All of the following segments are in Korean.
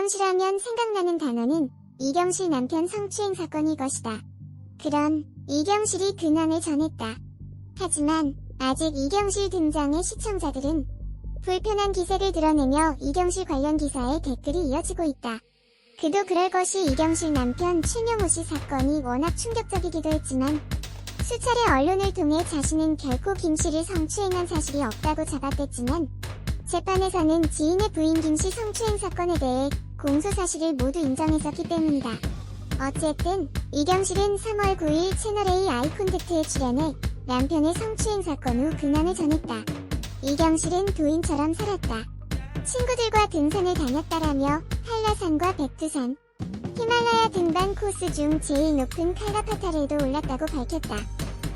이경실 하면 생각나는 단어는 이경실 남편 성추행 사건일 것이다. 그런 이경실이 근황을 전했다. 하지만 아직 이경실 등장의 시청자들은 불편한 기색을 드러내며 이경실 관련 기사에 댓글이 이어지고 있다. 그도 그럴 것이 이경실 남편 최명호 씨 사건이 워낙 충격적이기도 했지만 수차례 언론을 통해 자신은 결코 김 씨를 성추행한 사실이 없다고 자각했지만 재판에서는 지인의 부인 김 씨 성추행 사건에 대해 공소사실을 모두 인정했었기 때문이다. 어쨌든 이경실은 3월 9일 채널A 아이콘택트에 출연해 남편의 성추행 사건 후 근황을 전했다. 이경실은 도인처럼 살았다. 친구들과 등산을 다녔다라며 한라산과 백두산, 히말라야 등반 코스 중 제일 높은 칼라파타르에도 올랐다고 밝혔다.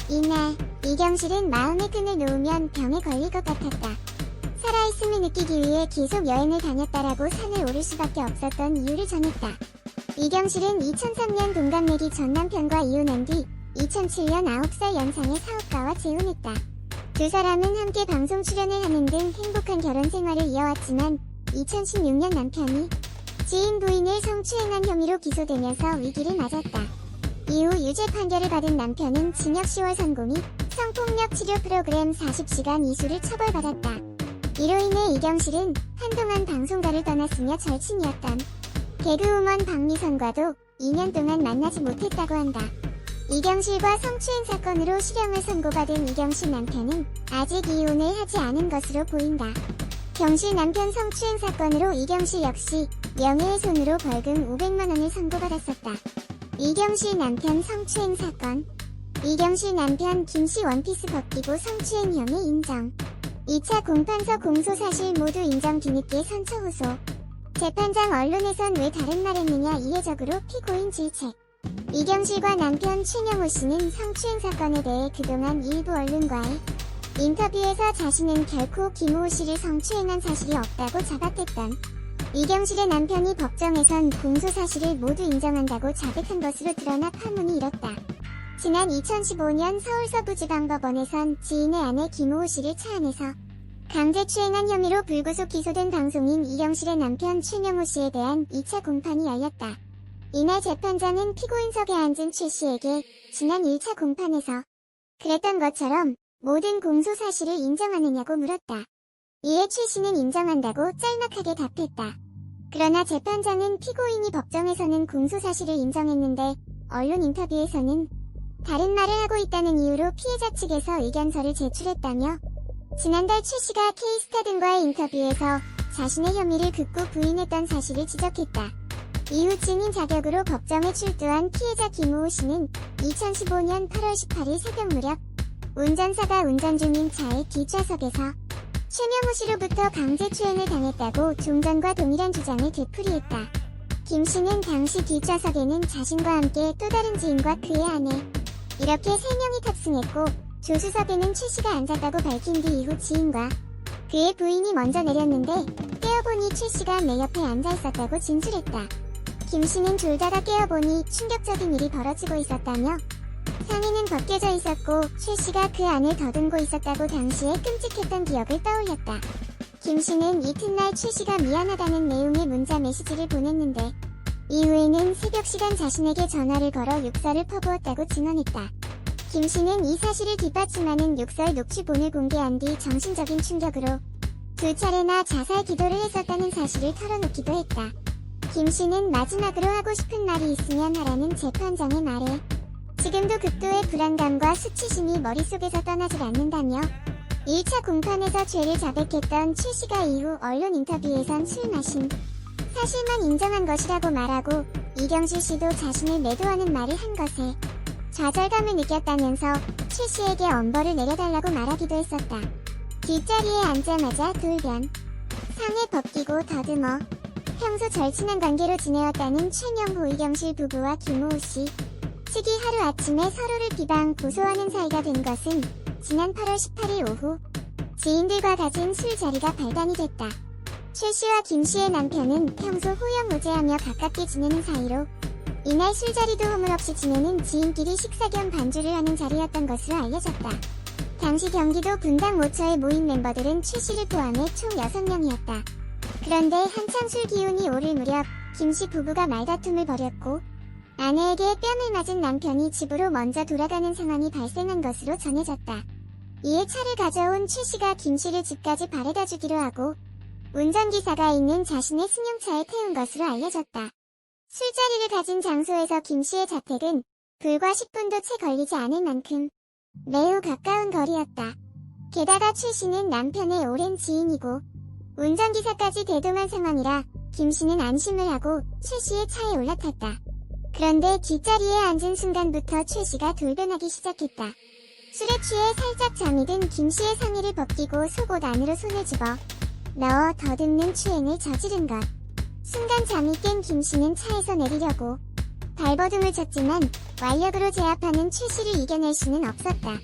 이날 이경실은 마음의 끈을 놓으면 병에 걸릴 것 같았다. 살아있음을 느끼기 위해 계속 여행을 다녔다라고 산을 오를 수밖에 없었던 이유를 전했다. 이경실은 2003년 동갑내기 전 남편과 이혼한 뒤 2007년 9살 연상의 사업가와 재혼했다. 두 사람은 함께 방송 출연을 하는 등 행복한 결혼 생활을 이어왔지만 2016년 남편이 지인 부인을 성추행한 혐의로 기소되면서 위기를 맞았다. 이후 유죄 판결을 받은 남편은 징역 10월 선고 및 성폭력 치료 프로그램 40시간 이수를 처벌받았다. 이로 인해 이경실은 한동안 방송가를 떠났으며 절친이었던 개그우먼 박미선과도 2년 동안 만나지 못했다고 한다. 이경실과 성추행 사건으로 실형을 선고받은 이경실 남편은 아직 이혼을 하지 않은 것으로 보인다. 경실 남편 성추행 사건으로 이경실 역시 명예훼손으로 벌금 500만원을 선고받았었다. 이경실 남편 성추행 사건. 이경실 남편 김씨 원피스 벗기고 성추행 혐의 인정. 2차 공판서 공소사실 모두 인정 뒤늦게 선처 호소. 재판장 언론에선 왜 다른 말 했느냐 이례적으로 피고인 질책. 이경실과 남편 최명호 씨는 성추행 사건에 대해 그동안 일부 언론과의 인터뷰에서 자신은 결코 김호 씨를 성추행한 사실이 없다고 자각했던 이경실의 남편이 법정에선 공소사실을 모두 인정한다고 자백한 것으로 드러나 파문이 일었다. 지난 2015년 서울서부지방법원에선 지인의 아내 김호 씨를 차 안에서 강제추행한 혐의로 불구속 기소된 방송인 이경실의 남편 최명호 씨에 대한 2차 공판이 열렸다. 이날 재판장은 피고인석에 앉은 최 씨에게 지난 1차 공판에서 그랬던 것처럼 모든 공소사실을 인정하느냐고 물었다. 이에 최 씨는 인정한다고 짤막하게 답했다. 그러나 재판장은 피고인이 법정에서는 공소사실을 인정했는데 언론 인터뷰에서는 다른 말을 하고 있다는 이유로 피해자 측에서 의견서를 제출했다며 지난달 최 씨가 K스타 등과의 인터뷰에서 자신의 혐의를 극구 부인했던 사실을 지적했다. 이후 증인 자격으로 법정에 출두한 피해자 김우호 씨는 2015년 8월 18일 새벽 무렵 운전사가 운전 중인 차의 뒷좌석에서 최명호 씨로부터 강제추행을 당했다고 종전과 동일한 주장을 되풀이했다. 김 씨는 당시 뒷좌석에는 자신과 함께 또 다른 지인과 그의 아내 이렇게 3명이 탑승했고 조수석에는 최 씨가 앉았다고 밝힌 뒤 이후 지인과 그의 부인이 먼저 내렸는데 깨어보니 최 씨가 내 옆에 앉아있었다고 진술했다. 김 씨는 졸다가 깨어보니 충격적인 일이 벌어지고 있었다며 상의는 벗겨져 있었고 최 씨가 그 안을 더듬고 있었다고 당시에 끔찍했던 기억을 떠올렸다. 김 씨는 이튿날 최 씨가 미안하다는 내용의 문자 메시지를 보냈는데 이후에는 새벽 시간 자신에게 전화를 걸어 욕설을 퍼부었다고 증언했다. 김 씨는 이 사실을 뒷받침하는 욕설 녹취본을 공개한 뒤 정신적인 충격으로 2차례나 자살 기도를 했었다는 사실을 털어놓기도 했다. 김 씨는 마지막으로 하고 싶은 말이 있으면 하라는 재판장의 말에 지금도 극도의 불안감과 수치심이 머릿속에서 떠나질 않는다며 1차 공판에서 죄를 자백했던 최 씨가 이후 언론 인터뷰에선 술 마신 사실만 인정한 것이라고 말하고 이경실 씨도 자신을 매도하는 말을 한 것에 좌절감을 느꼈다면서 최 씨에게 엄벌을 내려달라고 말하기도 했었다. 뒷자리에 앉자마자 돌변, 상에 벗기고 더듬어 평소 절친한 관계로 지내왔다는 최명호 이경실 부부와 김호우 씨 측이 하루아침에 서로를 비방 고소하는 사이가 된 것은 지난 8월 18일 오후 지인들과 가진 술자리가 발단이 됐다. 최 씨와 김 씨의 남편은 평소 호영호재하며 가깝게 지내는 사이로 이날 술자리도 허물없이 지내는 지인끼리 식사 겸 반주를 하는 자리였던 것으로 알려졌다. 당시 경기도 분당 모처에 모인 멤버들은 최 씨를 포함해 총 6명이었다. 그런데 한창 술 기운이 오를 무렵 김씨 부부가 말다툼을 벌였고 아내에게 뺨을 맞은 남편이 집으로 먼저 돌아가는 상황이 발생한 것으로 전해졌다. 이에 차를 가져온 최씨가 김씨를 집까지 바래다 주기로 하고 운전기사가 있는 자신의 승용차에 태운 것으로 알려졌다. 술자리를 가진 장소에서 김씨의 자택은 불과 10분도 채 걸리지 않을 만큼 매우 가까운 거리였다. 게다가 최씨는 남편의 오랜 지인이고 운전기사까지 대동한 상황이라 김씨는 안심을 하고 최씨의 차에 올라탔다. 그런데 뒷자리에 앉은 순간부터 최씨가 돌변하기 시작했다. 술에 취해 살짝 잠이 든 김씨의 상의를 벗기고 속옷 안으로 손을 집어 넣어 더듬는 추행을 저지른 것. 순간 잠이 깬 김씨는 차에서 내리려고 발버둥을 쳤지만 완력으로 제압하는 최씨를 이겨낼 수는 없었다.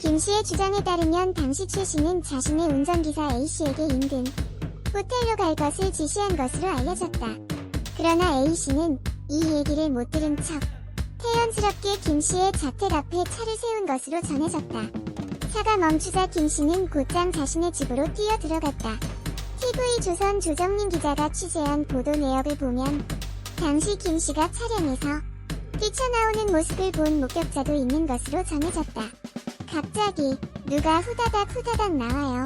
김씨의 주장에 따르면 당시 최씨는 자신의 운전기사 A씨에게 인근 호텔로 갈 것을 지시한 것으로 알려졌다. 그러나 A씨는 이 얘기를 못 들은 척 태연스럽게 김씨의 자택 앞에 차를 세운 것으로 전해졌다. 차가 멈추자 김씨는 곧장 자신의 집으로 뛰어 들어갔다. TV조선 조정민 기자가 취재한 보도 내역을 보면 당시 김씨가 차량에서 뛰쳐나오는 모습을 본 목격자도 있는 것으로 전해졌다. 갑자기 누가 후다닥 나와요.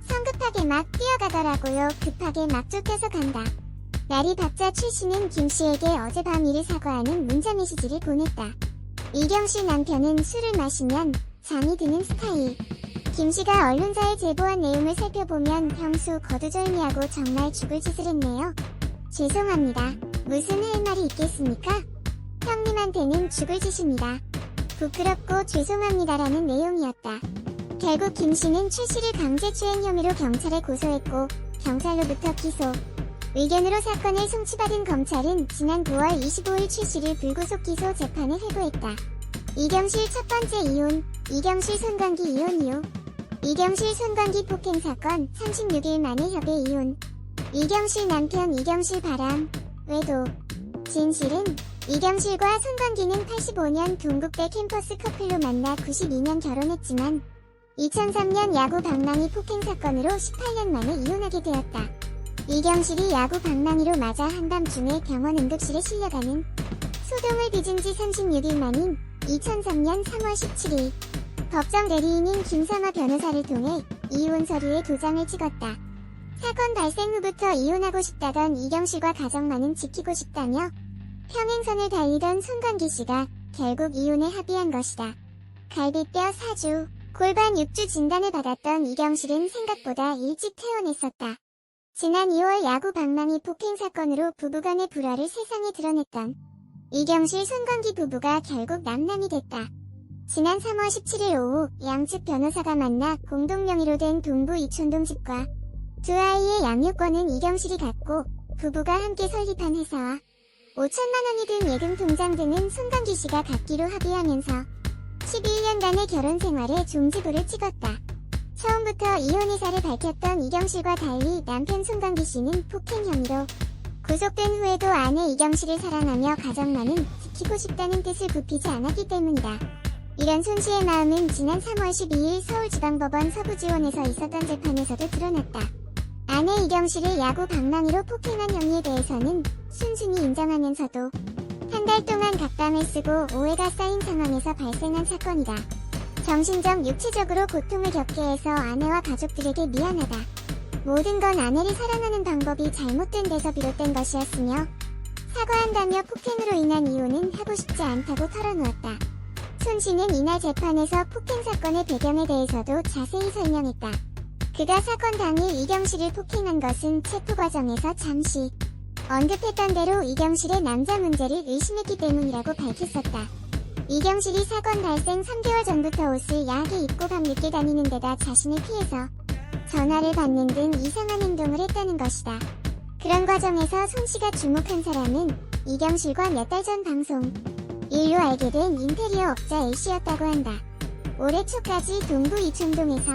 성급하게 막 뛰어가더라고요. 급하게 막 쫓겨서 간다. 날이 밝자 최씨는 김씨에게 어젯밤 일을 사과하는 문자 메시지를 보냈다. 이경씨 남편은 술을 마시면 잠이 드는 스타일. 김씨가 언론사에 제보한 내용을 살펴보면 평소 거두절미하고 정말 죽을 짓을 했네요. 죄송합니다. 무슨 할 말이 있겠습니까? 형님한테는 죽을 짓입니다. 부끄럽고 죄송합니다라는 내용이었다. 결국 김씨는 최씨를 강제추행 혐의로 경찰에 고소했고 경찰로부터 기소. 의견으로 사건을 송치받은 검찰은 지난 9월 25일 최씨를 불구속 기소 재판을 회부했다. 이경실 첫 번째 이혼, 이경실 손광기 이혼 이후 이경실 손광기 폭행 사건 36일 만에 협의 이혼. 이경실 남편 이경실 바람, 외도. 진실은 이경실과 손광기는 85년 동국대 캠퍼스 커플로 만나 92년 결혼했지만 2003년 야구 방망이 폭행 사건으로 18년 만에 이혼하게 되었다. 이경실이 야구 방망이로 맞아 한밤중에 병원 응급실에 실려가는 소동을 빚은 지 36일 만인 2003년 3월 17일 법정 대리인인 김삼아 변호사를 통해 이혼 서류에 도장을 찍었다. 사건 발생 후부터 이혼하고 싶다던 이경실과 가정만은 지키고 싶다며 평행선을 달리던 손광기 씨가 결국 이혼에 합의한 것이다. 갈비뼈 4주, 골반 6주 진단을 받았던 이경실은 생각보다 일찍 퇴원했었다. 지난 2월 야구 방망이 폭행 사건으로 부부간의 불화를 세상에 드러냈던 이경실 손광기 부부가 결국 남남이 됐다. 지난 3월 17일 오후 양측 변호사가 만나 공동 명의로 된 동부 이촌동 집과 두 아이의 양육권은 이경실이 갖고 부부가 함께 설립한 회사와 5천만 원이 든 예금 통장 등은 손광기 씨가 갖기로 합의하면서 11년간의 결혼 생활에 종지부를 찍었다. 처음부터 이혼 의사를 밝혔던 이경실과 달리 남편 손광기 씨는 폭행 혐의로 구속된 후에도 아내 이경실을 사랑하며 가정만은 지키고 싶다는 뜻을 굽히지 않았기 때문이다. 이런 손씨의 마음은 지난 3월 12일 서울지방법원 서부지원에서 있었던 재판에서도 드러났다. 아내 이경실을 야구 방망이로 폭행한 혐의에 대해서는 순순히 인정하면서도 한 달 동안 각담을 쓰고 오해가 쌓인 상황에서 발생한 사건이다. 정신적, 육체적으로 고통을 겪게 해서 아내와 가족들에게 미안하다. 모든 건 아내를 사랑하는 방법이 잘못된 데서 비롯된 것이었으며 사과한다며 폭행으로 인한 이혼은 하고 싶지 않다고 털어놓았다. 손 씨는 이날 재판에서 폭행 사건의 배경에 대해서도 자세히 설명했다. 그가 사건 당일 이경실을 폭행한 것은 체포 과정에서 잠시 언급했던 대로 이경실의 남자 문제를 의심했기 때문이라고 밝혔었다. 이경실이 사건 발생 3개월 전부터 옷을 야하게 입고 밤늦게 다니는 데다 자신을 피해서 전화를 받는 등 이상한 행동을 했다는 것이다. 그런 과정에서 손 씨가 주목한 사람은 이경실과 몇 달 전 방송 일로 알게 된 인테리어 업자 A씨였다고 한다. 올해 초까지 동부 이촌동에서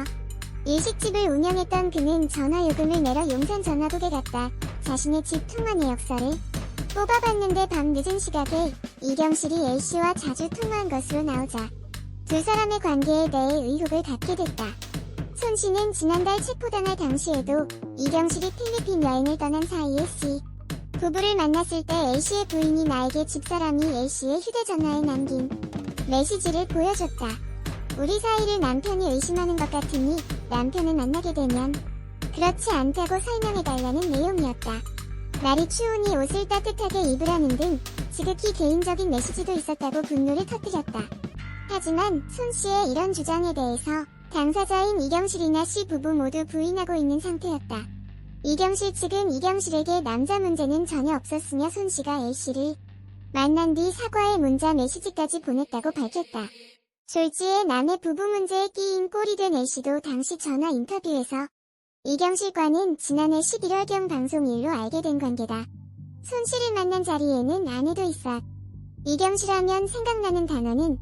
일식집을 운영했던 그는 전화 요금을 내러 용산 전화국에 갔다 자신의 집 통화 내역서를 뽑아봤는데 밤 늦은 시각에 이경실이 A씨와 자주 통화한 것으로 나오자 두 사람의 관계에 대해 의혹을 갖게 됐다. 손 씨는 지난달 체포당할 당시에도 이경실이 필리핀 여행을 떠난 사이에 C 부부를 만났을 때 A씨의 부인이 나에게 집사람이 A씨의 휴대전화에 남긴 메시지를 보여줬다. 우리 사이를 남편이 의심하는 것 같으니 남편을 만나게 되면 그렇지 않다고 설명해달라는 내용이었다. 날이 추우니 옷을 따뜻하게 입으라는 등 지극히 개인적인 메시지도 있었다고 분노를 터뜨렸다. 하지만 손씨의 이런 주장에 대해서 당사자인 이경실이나 씨 부부 모두 부인하고 있는 상태였다. 이경실 측은 이경실에게 남자 문제는 전혀 없었으며 손씨가 A씨를 만난 뒤 사과의 문자 메시지까지 보냈다고 밝혔다. 졸지에 남의 부부 문제에 끼인 꼴이 된 A씨도 당시 전화 인터뷰에서 이경실과는 지난해 11월경 방송 일로 알게 된 관계다. 손씨를 만난 자리에는 아내도 있어. 이경실 하면 생각나는 단어는